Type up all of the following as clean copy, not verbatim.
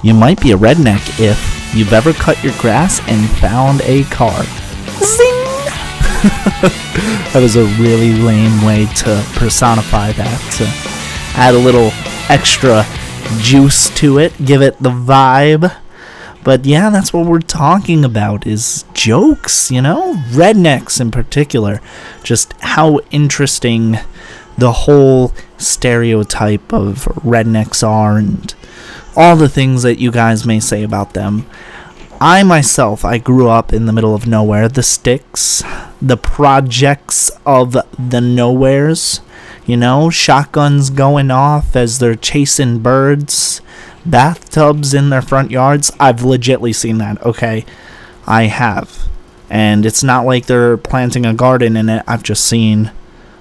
You might be a redneck if you've ever cut your grass and found a car. Zing! That was a really lame way to personify that, to add a little extra juice to it, give it the vibe. But yeah, that's what we're talking about, is jokes, you know? Rednecks in particular. Just how interesting the whole stereotype of rednecks are, and all the things that you guys may say about them. I grew up in the middle of nowhere. The sticks, the projects of the nowheres, you know, shotguns going off as they're chasing birds, bathtubs in their front yards. I've legitly seen that, okay? I have. And it's not like they're planting a garden in it. I've just seen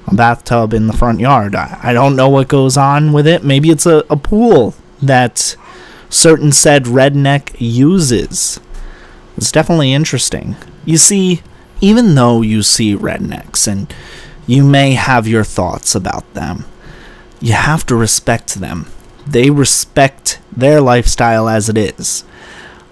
a bathtub in the front yard. I don't know what goes on with it. Maybe it's a pool that certain said redneck uses. It's definitely interesting. You see, even though you see rednecks and you may have your thoughts about them, you have to respect them. They respect their lifestyle as it is.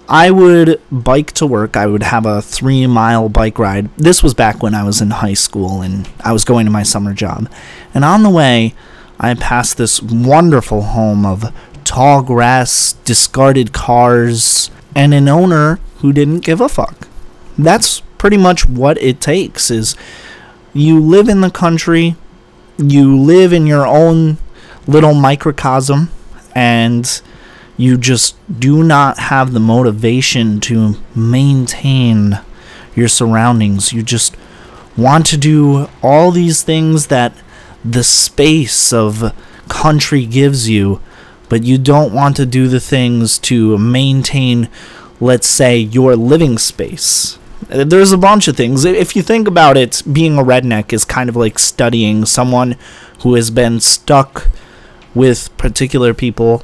I would bike to work. I would have a 3-mile bike ride. This was back when I was in high school and I was going to my summer job. And on the way, I passed this wonderful home of tall grass, discarded cars, and an owner who didn't give a fuck. That's pretty much what it takes, is you live in the country, you live in your own little microcosm, and you just do not have the motivation to maintain your surroundings. You just want to do all these things that the space of country gives you, but you don't want to do the things to maintain, let's say, your living space. There's a bunch of things. If you think about it, being a redneck is kind of like studying someone who has been stuck with particular people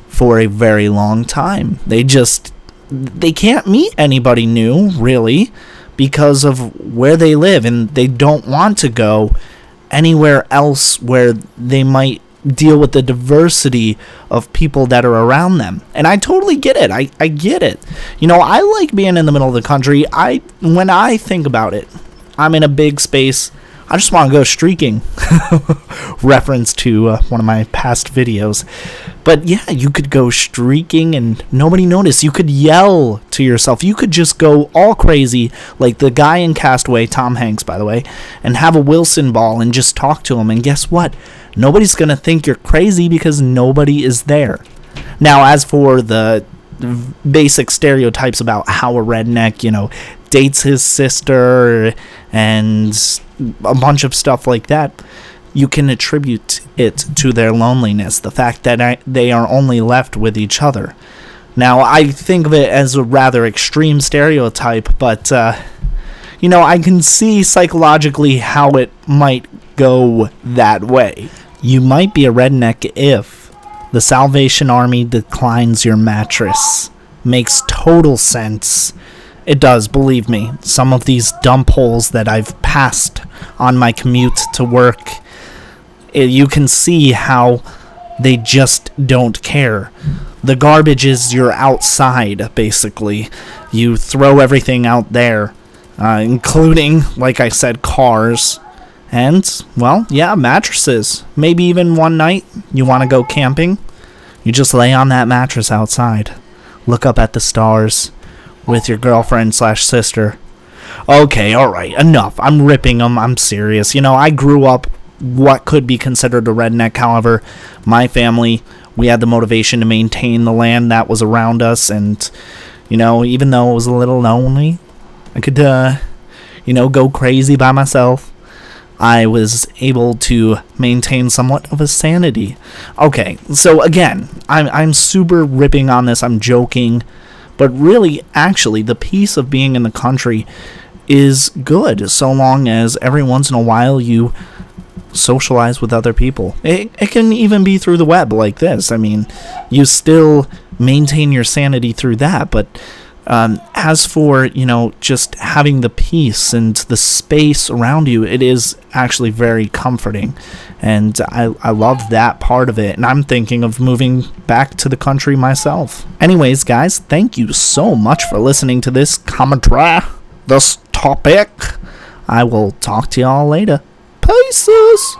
for a very long time. They can't meet anybody new, really, because of where they live, and they don't want to go anywhere else where they might deal with the diversity of people that are around them. And I totally get it. I get it. You know, I like being in the middle of the country. When I think about it, I'm in a big space. I just want to go streaking. Reference to one of my past videos. But yeah, you could go streaking and nobody noticed. You could yell to yourself. You could just go all crazy, like the guy in Castaway, Tom Hanks, by the way, and have a Wilson ball and just talk to him. And guess what? Nobody's going to think you're crazy because nobody is there. Now, as for the basic stereotypes about how a redneck, you know, dates his sister and a bunch of stuff like that, you can attribute it to their loneliness, the fact that they are only left with each other. Now, I think of it as a rather extreme stereotype, but, you know, I can see psychologically how it might go that way. You might be a redneck if the Salvation Army declines your mattress. Makes total sense. It does, believe me. Some of these dump holes that I've passed on my commute to work, you can see how they just don't care. The garbage is your outside, basically. You throw everything out there, including, like I said, cars. And, well, yeah, mattresses. Maybe even one night you want to go camping. You just lay on that mattress outside. Look up at the stars with your girlfriend/sister. Okay, alright, enough. I'm ripping them. I'm serious. You know, I grew up what could be considered a redneck. However, my family, we had the motivation to maintain the land that was around us. And, you know, even though it was a little lonely, I could, you know, go crazy by myself. I was able to maintain somewhat of a sanity. Okay, so again, I'm super ripping on this, I'm joking, but really, actually, the piece of being in the country is good, so long as every once in a while you socialize with other people. It can even be through the web like this. I mean, you still maintain your sanity through that, but As for, just having the peace and the space around you, it is actually very comforting. And I love that part of it. And I'm thinking of moving back to the country myself. Anyways, guys, thank you so much for listening to this commentary, this topic. I will talk to y'all later. Peace.